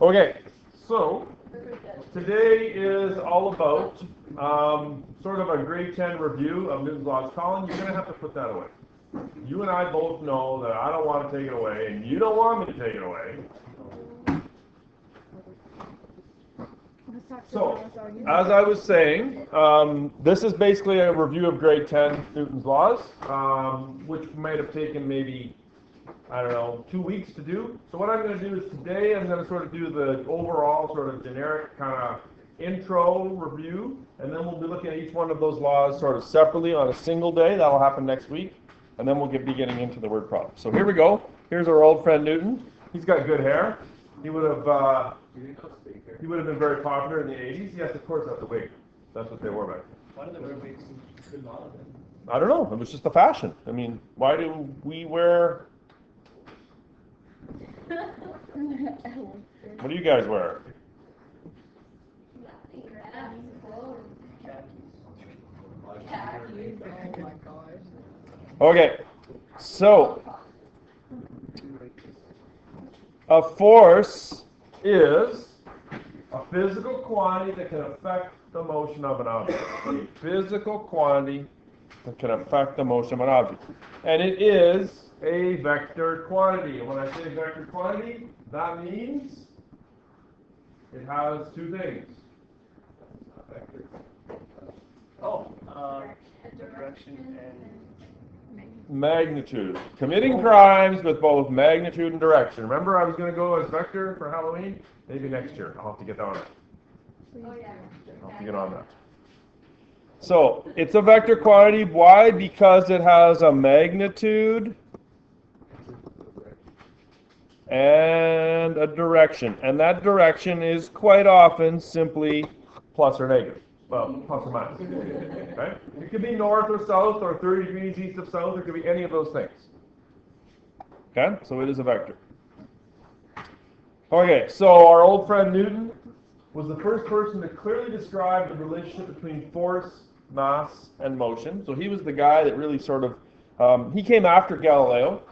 Okay, so today is all about sort of a grade 10 review of Newton's laws. Colin, you're going to have to put that away. You and I both know that I don't want to take it away, and you don't want me to take it away. So, as I was saying, this is basically a review of grade 10 Newton's laws, which might have taken maybe, I don't know, 2 weeks to do. So what I'm going to do is today I'm going to sort of do the overall sort of generic kind of intro review, and then we'll be looking at each one of those laws sort of separately on a single day. That'll happen next week, and then we'll be getting into the word problem. So here we go. Here's our old friend Newton. He's got good hair. He would have been very popular in the 80s. Yes, of course, that's the wig. That's what they wore back then. Why do they wear wigs in Malden? I don't know. It was just the fashion. I mean, why do we wear... What do you guys wear? Okay, so a force is a physical quantity that can affect the motion of an object. A physical quantity that can affect the motion of an object. And it is a vector quantity. And when I say vector quantity, that means it has two things. Direction and Magnitude. Committing crimes with both magnitude and direction. Remember I was going to go as vector for Halloween? Maybe next year. I'll have to get on it. I'll have to get on that. So, it's a vector quantity. Why? Because it has a magnitude and a direction. And that direction is quite often simply plus or negative. Well, plus or minus. Okay? It could be north or south or 30 degrees east of south. It could be any of those things. Okay? So it is a vector. Okay, so our old friend Newton was the first person to clearly describe the relationship between force, mass, and motion. So he was the guy that really sort of, he came after Galileo.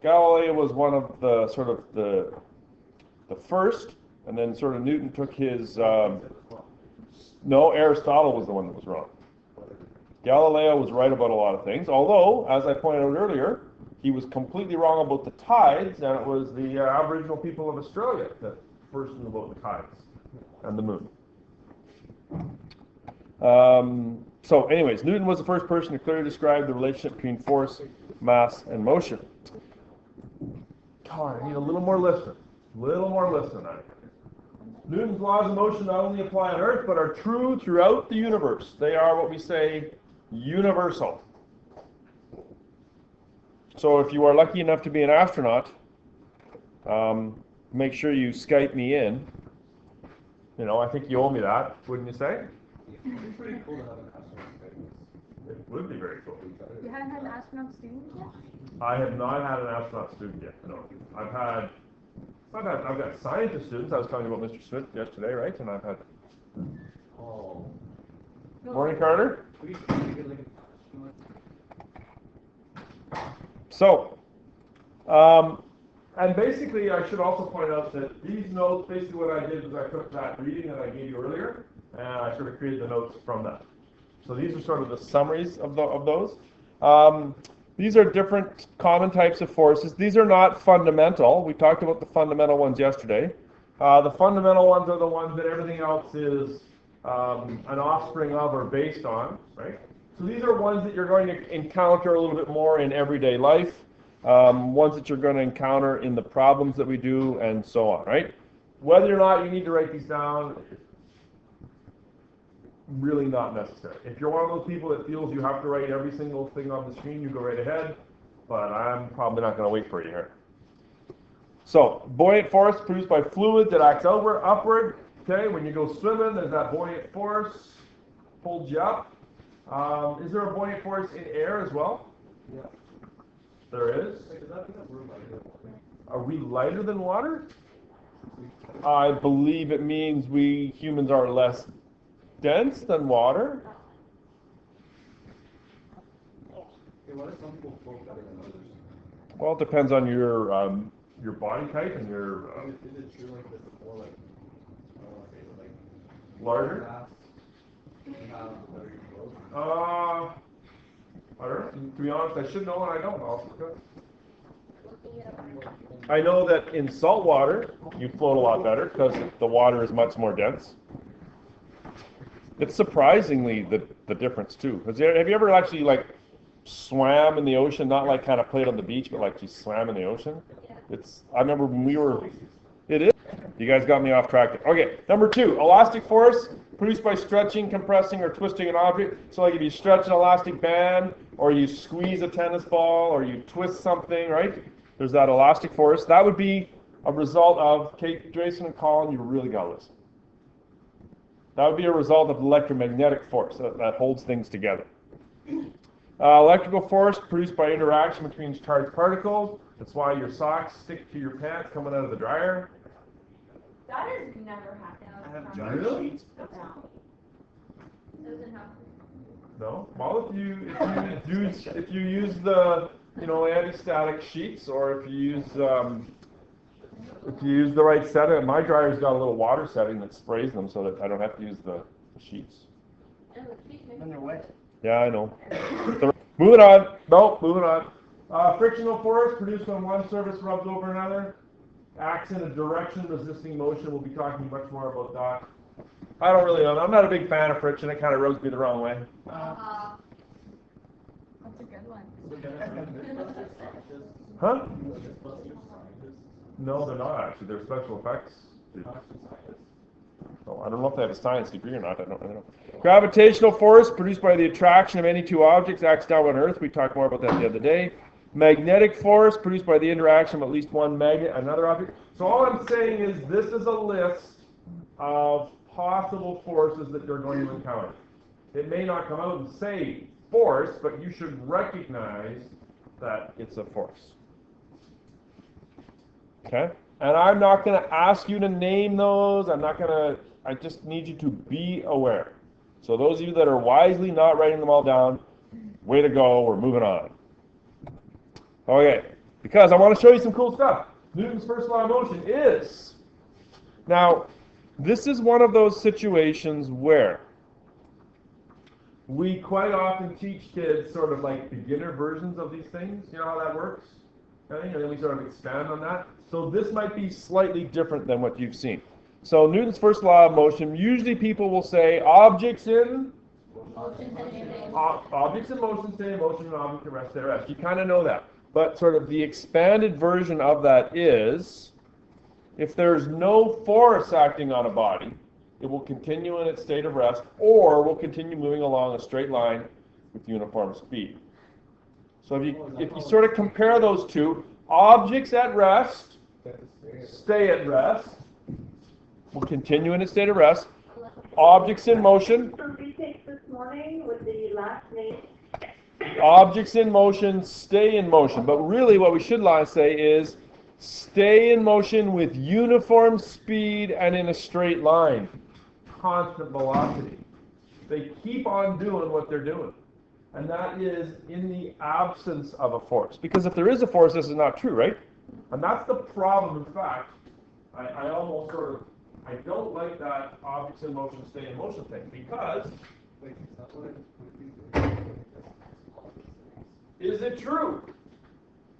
Galileo was one of the sort of the first, and then sort of Newton took his, no, Aristotle was the one that was wrong. Galileo was right about a lot of things, although, as I pointed out earlier, he was completely wrong about the tides, and it was the Aboriginal people of Australia that first knew about the tides and the moon. So anyways, Newton was the first person to clearly describe the relationship between force, mass, and motion. God, I need a little more listening. A little more listening. Newton's laws of motion not only apply on Earth, but are true throughout the universe. They are what we say universal. So if you are lucky enough to be an astronaut, make sure you Skype me in. You know, I think you owe me that, wouldn't you say? it's pretty cool to have an astronaut. It would be very cool. You haven't had an astronaut student yet? I have not had an astronaut student yet. No, I've got scientist students. I was talking about Mr. Smith yesterday, right? And I've had. Oh. Morning, Carter. We could look at So, and basically, I should also point out that these notes, basically what I did was I took that reading that I gave you earlier, and I sort of created the notes from that. So these are sort of the summaries of those. These are different common types of forces. These are not fundamental. We talked about the fundamental ones yesterday. The fundamental ones are the ones that everything else is an offspring of or based on, right? So these are ones that you're going to encounter a little bit more in everyday life, ones that you're going to encounter in the problems that we do, and so on, right? Whether or not you need to write these down, really not necessary. If you're one of those people that feels you have to write every single thing on the screen, you go right ahead, but I'm probably not going to wait for you here. So, buoyant force produced by fluid that acts upward. Okay, when you go swimming, there's that buoyant force, holds you up. Is there a buoyant force in air as well? Yeah. There is. Wait, does that mean that we're lighter? Are we lighter than water? I believe it means we humans are less dense than water. Okay, why do some people float better than others? Well, it depends on your your body type and your Is it true like this before, like, I don't wanna say, but like, larger. grass, you have better growth? I don't know. To be honest, I should know and I don't. I'll look it up. Looking it up right now. I know that in salt water, you float a lot better because the water is much more dense. It's surprisingly the difference too. Have you ever actually like swam in the ocean? Not like kind of played on the beach, but like just swam in the ocean. I remember when we were. It is. You guys got me off track there. Okay, number 2, elastic force produced by stretching, compressing, or twisting an object. So like if you stretch an elastic band, or you squeeze a tennis ball, or you twist something, right? There's that elastic force. That would be a result of, Kate, Jason, and Colin, you really got to listen. That would be a result of electromagnetic force that holds things together. Electrical force produced by interaction between charged particles. That's why your socks stick to your pants coming out of the dryer. That has never happened. I have giant Really? sheets. No. Doesn't happen. No. Well, if you use the anti-static sheets, or if you use the right setting, my dryer's got a little water setting that sprays them so that I don't have to use the sheets. When they're wet. Yeah, I know. Moving on. No, moving on. Frictional force produced when one surface rubs over another acts in a direction resisting motion. We'll be talking much more about that. I don't really know. I'm not a big fan of friction. It kind of rubs me the wrong way. That's a good one. Huh? No, they're not actually. They're special effects. Oh, I don't know if they have a science degree or not. I don't know. Gravitational force produced by the attraction of any two objects acts down on Earth. We talked more about that the other day. Magnetic force produced by the interaction of at least one magnet and another object. So all I'm saying is this is a list of possible forces that you're going to encounter. It may not come out and say force, but you should recognize that it's a force. Okay? And I'm not going to ask you to name those. I just need you to be aware. So those of you that are wisely not writing them all down, way to go, we're moving on. Okay, because I want to show you some cool stuff. Newton's first law of motion is, now, this is one of those situations where we quite often teach kids sort of like beginner versions of these things. You know how that works? Okay? And then we sort of expand on that. So this might be slightly different than what you've seen. So Newton's first law of motion, usually people will say objects in motion stay in motion, and objects in rest stay at rest. You kind of know that. But sort of the expanded version of that is, if there's no force acting on a body, it will continue in its state of rest, or will continue moving along a straight line with uniform speed. So if you sort of compare those two, objects at rest stay at rest, will continue in its state of rest. Objects in motion. For retake this morning with the last name. Objects in motion stay in motion. But really what we should say is stay in motion with uniform speed and in a straight line. Constant velocity. They keep on doing what they're doing. And that is in the absence of a force. Because if there is a force, this is not true, right? And that's the problem. In fact, I almost sort of, I don't like that objects in motion stay in motion thing, because is it true?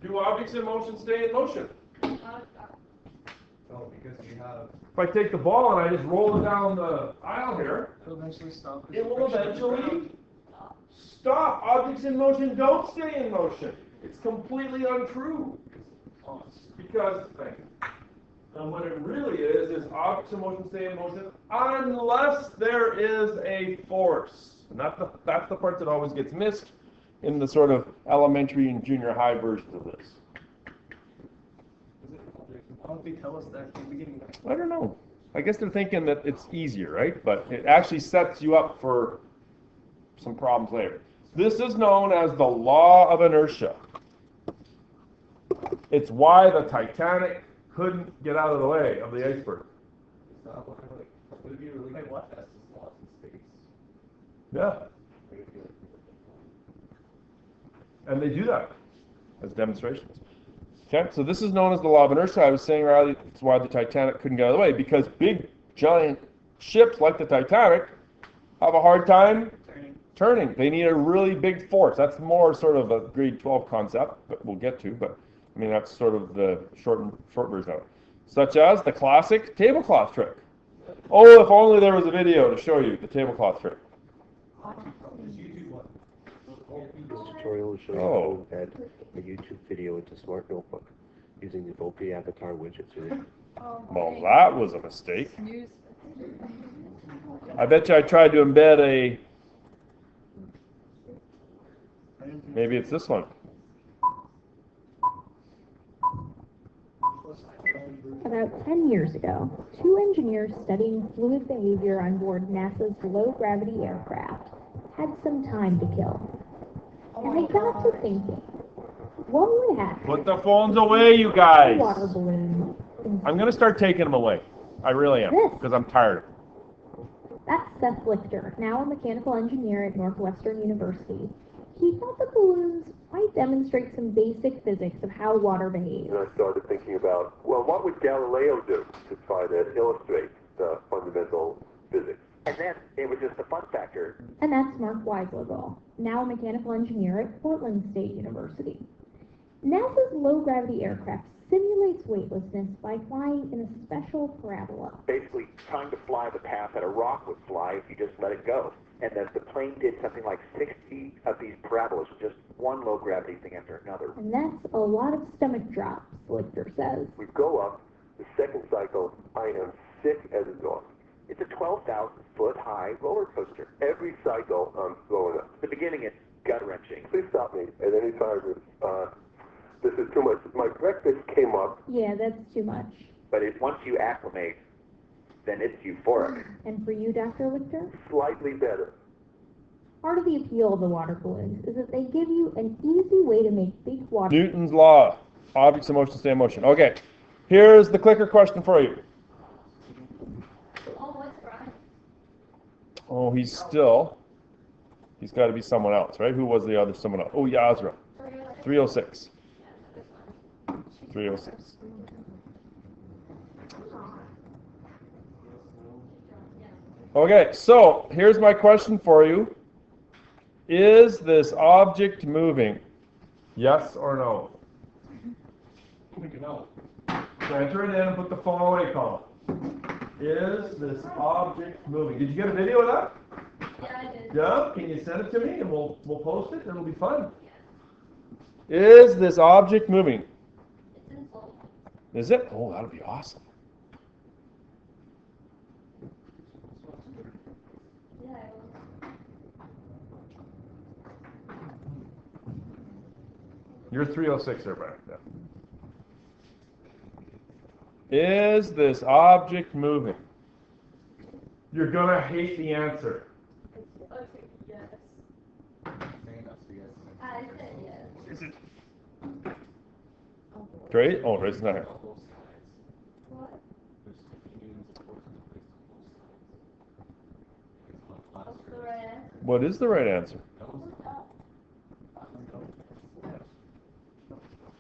Do objects in motion stay in motion? No, because you have. If I take the ball and I just roll it down the aisle here, It'll eventually stop. it will eventually stop. Objects in motion don't stay in motion. It's completely untrue. Because, and what it really is objects in motion stay in motion unless there is a force. And that's the part that always gets missed in the sort of elementary and junior high versions of this. Why don't they tell us that from the beginning? I don't know. I guess they're thinking that it's easier, right? But it actually sets you up for some problems later. This is known as the law of inertia. It's why the Titanic couldn't get out of the way of the iceberg. Would it be really like what? That's just lost in space. Yeah. And they do that as demonstrations. Okay, so this is known as the law of inertia. I was saying earlier, it's why the Titanic couldn't get out of the way, because big, giant ships like the Titanic have a hard time turning. They need a really big force. That's more sort of a grade 12 concept, but we'll get to. But I mean, that's sort of the short version of it. Such as the classic tablecloth trick. Oh, if only there was a video to show you the tablecloth trick. This tutorial will show you Oh. how to add a YouTube video into Smart Notebook using the Volpe Avatar widgets within. Well, that was a mistake. I bet you I tried to embed a. Maybe it's this one. About 10 years ago, two engineers studying fluid behavior on board NASA's low-gravity aircraft had some time to kill. And they got to thinking, what would happen Put the phones away, you if guys. a water balloon... I'm going to start taking them away. I really am, because I'm tired. That's Seth Lichter, now a mechanical engineer at Northwestern University. He thought the balloons might demonstrate some basic physics of how water behaves. And I started thinking about, well, what would Galileo do to try to illustrate the fundamental physics? And then it was just a fun factor. And that's Mark Weislergall, now a mechanical engineer at Portland State University. NASA's low-gravity aircraft simulates weightlessness by flying in a special parabola. Basically trying to fly the path that a rock would fly if you just let it go. And then the plane did something like 60 of these parabolas, just one low gravity thing after another. And that's a lot of stomach drops, Lichter says. We go up, the second cycle, I am sick as a dog. It's a 12,000-foot high roller coaster. Every cycle, I'm going up. The beginning is gut-wrenching. Please stop me at any time. This is too much. My breakfast came up. Yeah, that's too much. But once you acclimate, then it's euphoric. And for you, Dr. Lichter? Slightly better. Part of the appeal of the water balloons is that they give you an easy way to make big water... Newton's law. Objects in motion stay in motion. Okay, here's the clicker question for you. Oh, what's Brian? Oh, he's got to be someone else, right? Who was the other someone else? Oh, Yazra. 306. 306. Okay, so here's my question for you. Is this object moving? Yes or no? No. So enter it in and put the phone away column. Is this object moving? Did you get a video of that? Yeah, I did. Yeah? Can you send it to me and we'll post it? It'll be fun. Is this object moving? It's in slow. Is it? Oh, that'll be awesome. Yeah, it was. You're 306 there, Brian. Yeah. Is this object moving? You're gonna hate the answer. Okay, yes. I said yes. Is it? Trey? Oh, Trey's not here. What? What's the right answer? What is the right answer?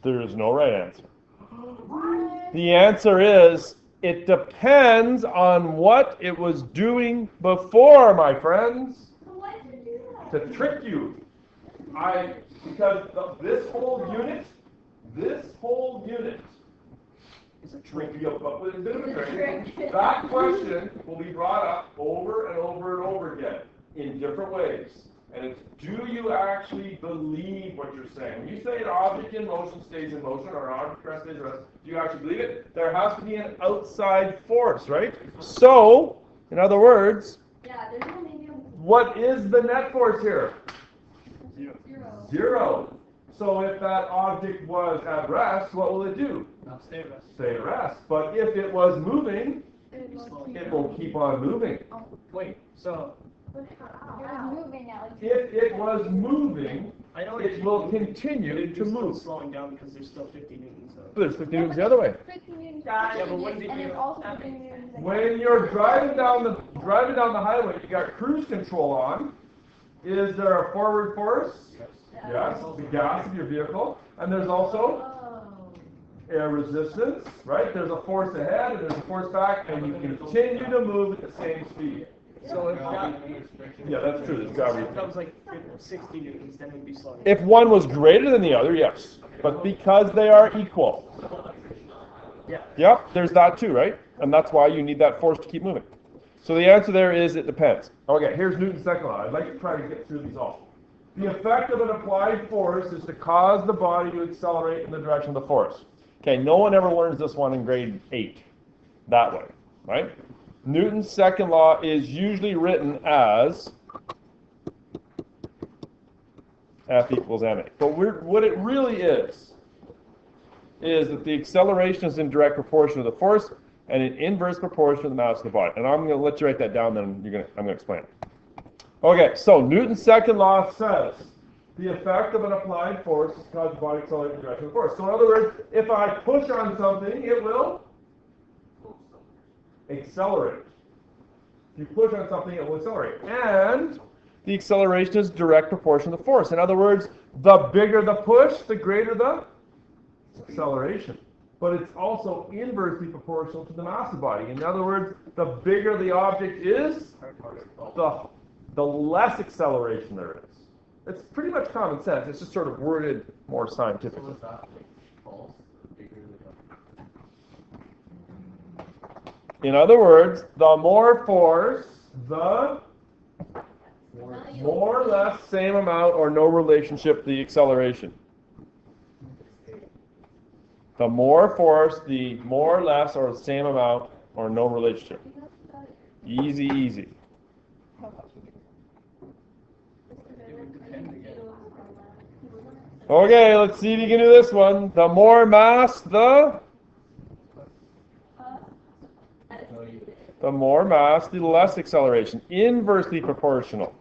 There is no right answer. The answer is, it depends on what it was doing before, my friends. So why did you do that? To trick you. Because this whole unit is a trick. But with a bit of a trick. That question will be brought up over and over and over again in different ways. And it's, do you actually believe what you're saying? When you say an object in motion stays in motion, or an object rest stays at rest, do you actually believe it? There has to be an outside force, right? So, in other words, Yeah, there's no medium. what is the net force here? Zero. 0. So if that object was at rest, what will it do? Now stay rest. Stay at rest. But if it was moving, it will keep on moving. Wait, so You're moving now. If it was moving, I know it will continue to move. slowing down because there's still 50 newtons. So. There's 50 newtons the other way. 50 newtons. Yeah, but when did And you- it's also 50 newtons. When you're driving down the highway, you got cruise control on. Is there a forward force? Yes, the gas of your vehicle. And there's also Oh. air resistance, right? There's a force ahead and there's a force back, and you continue to move at the same speed. So if that, Yeah, that's true. There's gravity. if that was like 60 newtons, then we'd be slowing. If one was greater than the other, yes. But because they are equal. Yeah. Yep, there's that too, right? And that's why you need that force to keep moving. So the answer there is it depends. Okay, here's Newton's second law. I'd like to try to get through these all. The effect of an applied force is to cause the body to accelerate in the direction of the force. Okay, no one ever learns this one in grade 8 that way, right? Newton's second law is usually written as F equals ma. But what it really is that the acceleration is in direct proportion to the force and in inverse proportion to the mass of the body. And I'm going to let you write that down, then I'm going to explain it. Okay, so Newton's second law says the effect of an applied force is to cause the body to accelerate in the direction of the force. So in other words, if I push on something, it will accelerate. If you push on something, it will accelerate. And the acceleration is direct proportion to the force. In other words, the bigger the push, the greater the acceleration. But it's also inversely proportional to the mass of the body. In other words, the bigger the object is, the less acceleration there is. It's pretty much common sense. It's just sort of worded more scientifically. In other words, the more force, the more or less same amount or no relationship to the acceleration. The more force, the more or less or the same amount or no relationship. Easy, easy. Okay, let's see if you can do this one. The more mass, the more mass, the less acceleration. Inversely proportional.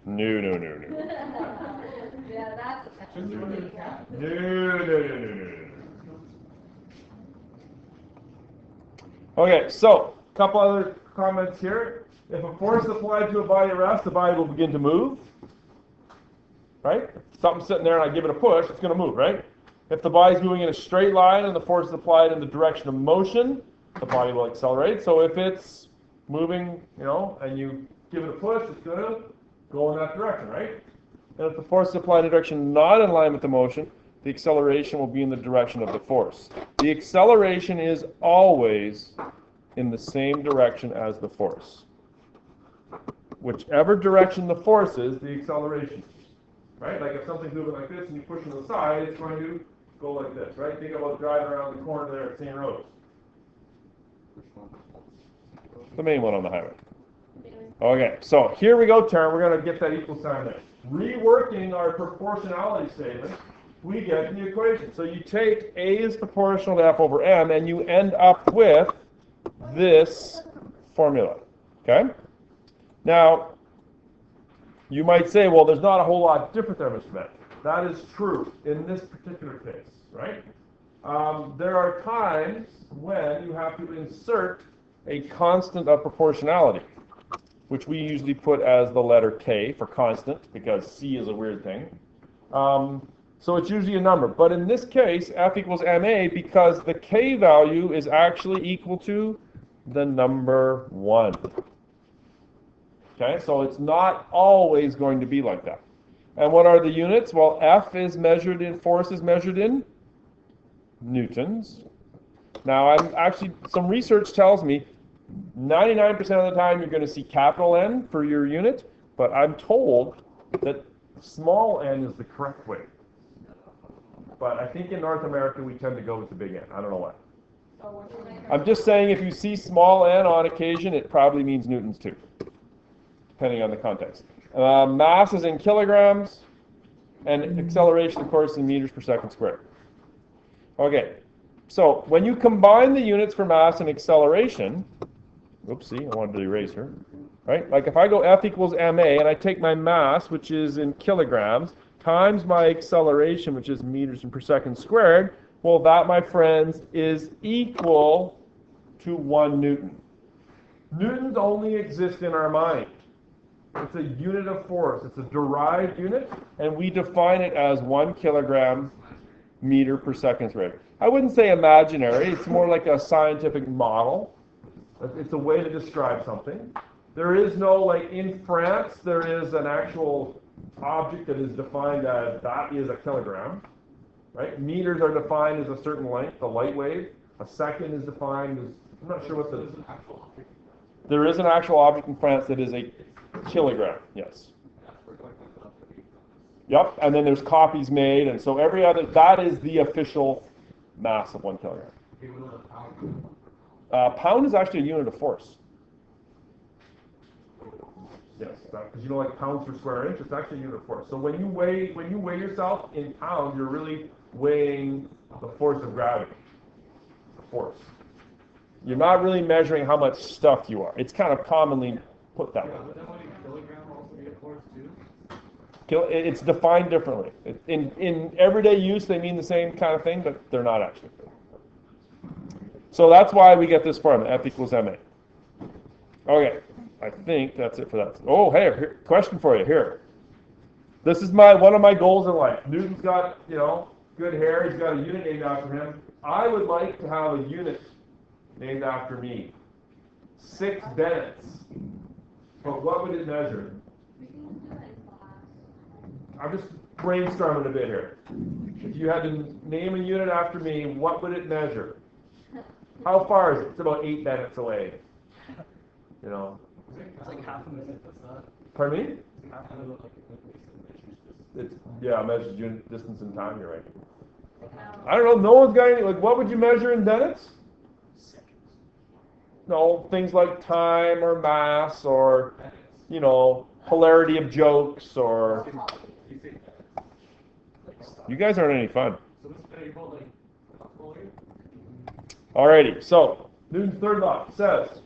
No. Yeah, that's No. Okay, so a couple other comments here. If a force is applied to a body at rest, the body will begin to move. Right? If something's sitting there and I give it a push, it's going to move, right? If the body's moving in a straight line and the force is applied in the direction of motion, the body will accelerate. So if it's moving, and you give it a push, it's going to go in that direction, right? And if the force is applied in a direction not in line with the motion, the acceleration will be in the direction of the force. The acceleration is always in the same direction as the force. Whichever direction the force is, the acceleration. Right? Like if something's moving like this and you push it to the side, it's going to go like this, right? Think about driving around the corner there at St. Rose. The main one on the highway. Okay, so here we go, Taryn. We're going to get that equal sign there. Reworking our proportionality statement, we get the equation. So you take A is proportional to F over M, and you end up with this formula. Okay? Now, you might say, well, there's not a whole lot different there, Mr. Bennett. That is true in this particular case, right? There are times when you have to insert a constant of proportionality, which we usually put as the letter K for constant, because C is a weird thing. So it's usually a number. But in this case, F equals ma, because the K value is actually equal to the number 1. Okay, so it's not always going to be like that. And what are the units? Well, F is measured in, force is measured in newtons. Now, some research tells me 99% of the time you're going to see capital N for your unit, but I'm told that small n is the correct way. But I think in North America we tend to go with the big N. I don't know why. I'm just saying if you see small n on occasion, it probably means newtons too, depending on the context. Mass is in kilograms, and acceleration, of course, in meters per second squared. Okay, so when you combine the units for mass and acceleration, oopsie, I wanted to erase her, right? Like if I go F equals ma, and I take my mass, which is in kilograms, times my acceleration, which is meters per second squared, well, that, my friends, is equal to 1 Newton. Newtons only exist in our mind. It's a unit of force. It's a derived unit, and we define it as 1 kilogram meter per second squared. I wouldn't say imaginary. It's more like a scientific model. It's a way to describe something. There is no, like in France, there is an actual object that is defined as that is a kilogram, right? Meters are defined as a certain length, the light wave. A second is defined as, I'm not sure what the, there is an actual object in France that is a kilogram, yes. Yep, and then there's copies made, and so every other, that is the official mass of 1 kilogram. Pound is actually a unit of force. Yes, because you know, like pounds per square inch, it's actually a unit of force. So when you weigh yourself in pounds, you're really weighing the force of gravity. The force. You're not really measuring how much stuff you are. It's kind of commonly put that way. It's defined differently. In everyday use, they mean the same kind of thing, but they're not actually. So that's why we get this formula, F equals ma. Okay, I think that's it for that. Oh, hey, here, question for you here. This is one of my goals in life. Newton's got, good hair. He's got a unit named after him. I would like to have a unit named after me. 6 Bennetts. But what would it measure? I'm just brainstorming a bit here. If you had to name a unit after me, what would it measure? How far is it? It's about 8 Bennetts away. It's like half a minute. Pardon me? It's, yeah, measures unit distance and time, you're right. I don't know, no one's got any, what would you measure in Bennetts? No, things like time or mass or, hilarity of jokes or... You guys aren't any fun. Alrighty, so Newton's third law says,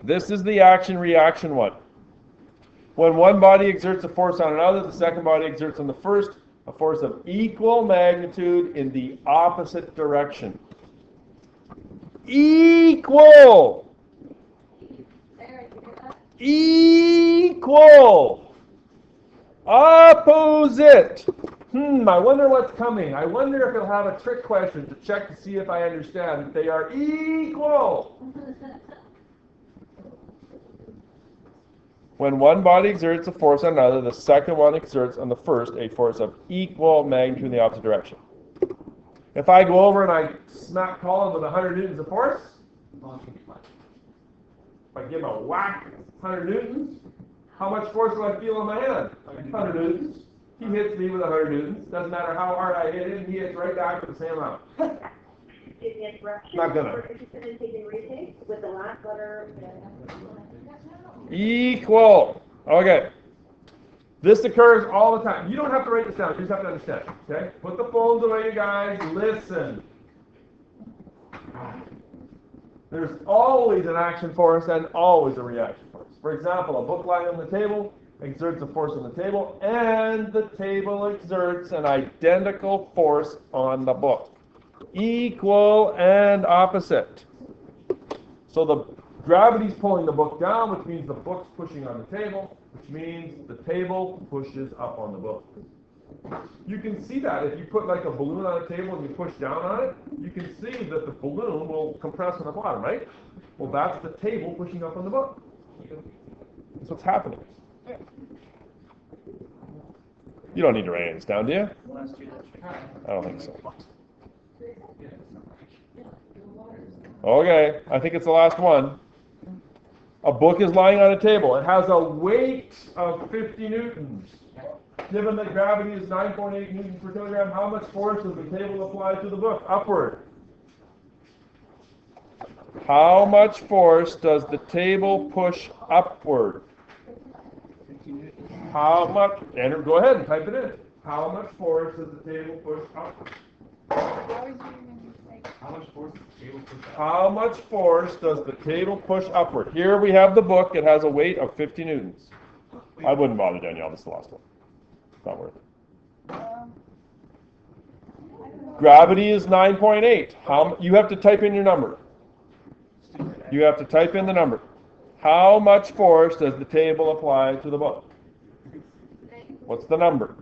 this is the action-reaction one. When one body exerts a force on another, the second body exerts on the first a force of equal magnitude in the opposite direction. Equal! Equal! Opposite! I wonder what's coming. I wonder if it'll have a trick question to check to see if I understand that they are equal. When one body exerts a force on another, the second one exerts on the first a force of equal magnitude in the opposite direction. If I go over and I smack Colin with 100 newtons of force, if I give him a whack, 100 newtons, how much force do I feel in my hand? 100 newtons. He hits me with 100 newtons. Doesn't matter how hard I hit him, he hits right back with the same amount. Excuse me, interruption. Not gonna. We're interested in taking retake with the last letter. Equal. Okay. This occurs all the time. You don't have to write this down. You just have to understand. Okay? Put the phones away, you guys. Listen. There's always an action force and always a reaction force. For example, a book lying on the table exerts a force on the table, and the table exerts an identical force on the book. Equal and opposite. So the gravity's pulling the book down, which means the book's pushing on the table, which means the table pushes up on the book. You can see that if you put like a balloon on a table and you push down on it, you can see that the balloon will compress on the bottom, right? Well, that's the table pushing up on the book. That's what's happening. You don't need to write this down, do you? I don't think so. Okay, I think it's the last one. A book is lying on a table. It has a weight of 50 newtons. Given that gravity is 9.8 newtons per kilogram, how much force does the table apply to the book? Upward. How much force does the table push upward? How much? Andrew, go ahead and type it in. How much force does the table push upward? How much force does the table push up? How much force does the table push upward? Here we have the book. It has a weight of 50 newtons. I wouldn't bother, Danielle. This is the last one. It's not worth it. Gravity is 9.8. You have to type in your number. You have to type in the number. How much force does the table apply to the book? What's the number?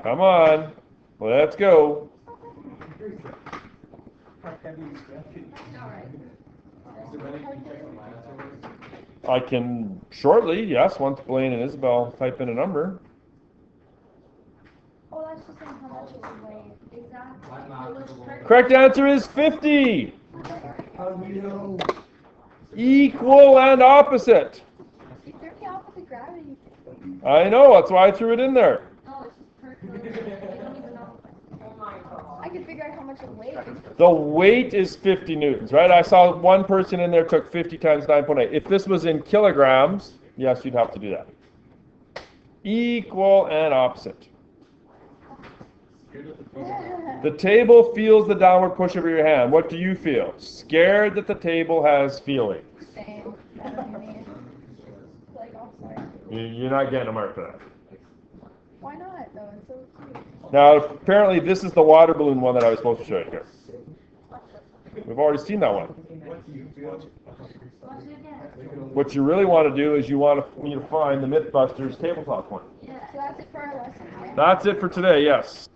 Come on. Let's go. I can shortly, yes, once Blaine and Isabel type in a number. Oh, that's just saying how much it would weigh. Exactly. It was perfect. Correct answer is 50. How do we know? Equal and opposite. You threw me off with the gravity. I know, that's why I threw it in there. No, it's just perfect. You don't even know. I can figure out how much it weighs. The weight is 50 newtons, right? I saw one person in there took 50 times 9.8. If this was in kilograms, yes, you'd have to do that. Equal and opposite. The table feels the downward push of your hand. What do you feel? Scared that the table has feelings. Same. That would be me. Like, oh, sorry. You're not getting a mark for that. Why not, though? It's so cute. Now, apparently this is the water balloon one that I was supposed to show you here. We've already seen that one. Watch it again. What you really want to do is you want me to find the Mythbusters tabletop one. Yeah. So that's it for our lesson, right? That's it for today, yes.